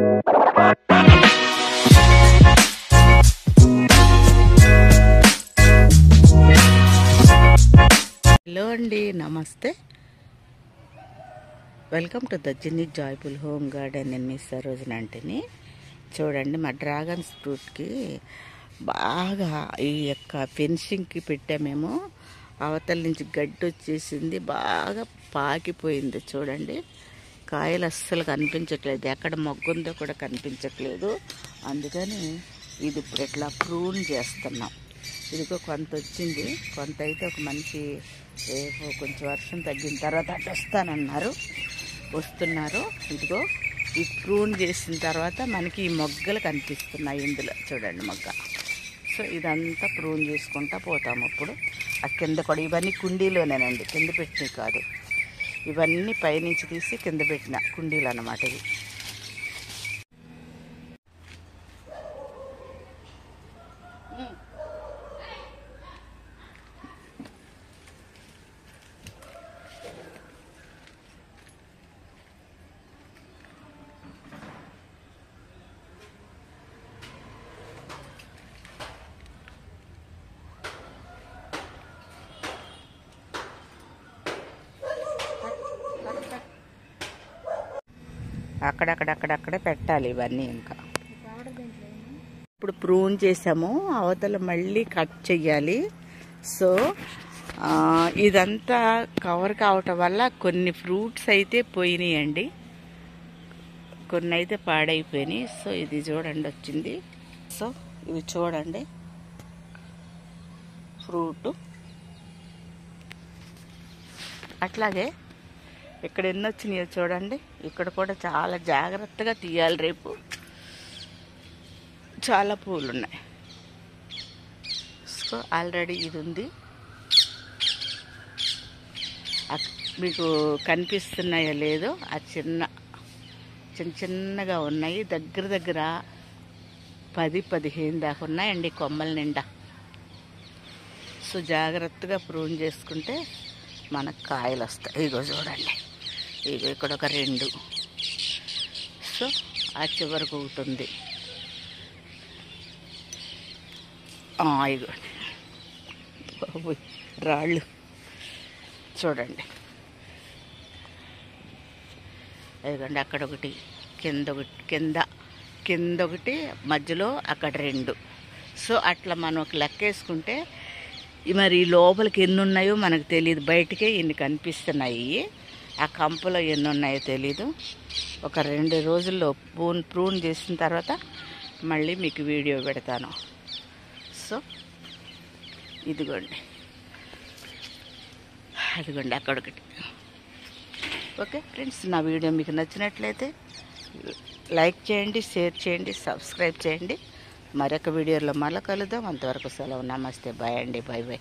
Hello అండి, నమస్తే. Welcome to the జిన్ని joyful home garden. నేను మీ సరోజన అంటేని చూడండి, మా డ్రాగన్స్ ఫ్రూట్కి బాగా ఈ యొక్క ఫెన్సింగ్కి పెట్టామేమో, అవతల నుంచి గడ్డి వచ్చేసింది, బాగా పాకిపోయింది. చూడండి, కాయలు అస్సలు కనిపించట్లేదు, ఎక్కడ మొగ్గుందో కూడా కనిపించట్లేదు. అందుకని ఇది ఇప్పుడు ఇట్లా ప్రూన్ చేస్తున్నాం. ఇదిగో కొంత వచ్చింది, కొంత అయితే ఒక మనిషి రేపు కొంచెం వర్షం తగ్గిన తర్వాత అటు వస్తున్నారు. ఇదిగో ఈ ప్రూన్ చేసిన తర్వాత మనకి ఈ మొగ్గలు కనిపిస్తున్నాయి ఇందులో. చూడండి మొగ్గ. సో ఇదంతా ప్రూన్ చేసుకుంటా పోతాము. అప్పుడు ఆ కింద కూడా ఇవన్నీ కుండీలోనేనండి, కింద పెట్టినవి కాదు, ఇవన్నీ పైనుంచి తీసి కింద పెట్టిన కుండీలు అన్నమాట ఇవి. అక్కడక్కడే పెట్టాలి ఇవన్నీ. ఇంకా ఇప్పుడు ప్రూన్ చేసాము, అవతల మళ్ళీ కట్ చెయ్యాలి. సో ఇదంతా కవర్ కావటం వల్ల కొన్ని ఫ్రూట్స్ అయితే పోయినాయండి, కొన్ని అయితే పాడైపోయినాయి. సో ఇది చూడండి వచ్చింది. సో ఇవి చూడండి ఫ్రూట్. అట్లాగే ఇక్కడ ఎన్ని వచ్చినాయో చూడండి. ఇక్కడ కూడా చాలా జాగ్రత్తగా తీయాలి, రేపు చాలా పూలు ఉన్నాయి. సో ఆల్రెడీ ఇది ఉంది, మీకు కనిపిస్తున్నాయో లేదో, ఆ చిన్నగా ఉన్నాయి. దగ్గర 10-15 దాకా ఉన్నాయండి కొమ్మల నిండా. సో జాగ్రత్తగా ప్రూన్ చేసుకుంటే మనకు కాయలు వస్తాయి. ఇగో చూడండి, ఇగో ఇక్కడ ఒక 2. సో ఆ చివరికి ఒకటి ఉంది. ఇగో బాబు రాళ్ళు చూడండి. ఇదిగోండి అక్కడ ఒకటి, కింద ఒకటి, మధ్యలో అక్కడ 2. సో అట్లా మనం ఒక లెక్క వేసుకుంటే మరి లోపలికి ఎన్ని ఉన్నాయో మనకు తెలియదు, బయటకే ఇన్ని కనిపిస్తున్నాయి. ఆ కంపలో ఎన్ని ఉన్నాయో తెలీదు. ఒక 2 రోజుల్లో ప్రూన్ చేసిన తర్వాత మళ్ళీ మీకు వీడియో పెడతాను. సో ఇదిగోండి, అదిగోండి అక్కడొకటి. ఓకే ఫ్రెండ్స్, నా వీడియో మీకు నచ్చినట్లయితే లైక్ చేయండి, షేర్ చేయండి, సబ్స్క్రైబ్ చేయండి. మరొక వీడియోలో మళ్ళీ కలుద్దాం. అంతవరకు సెలవు. నమస్తే, బాయ్ అండి, బాయ్.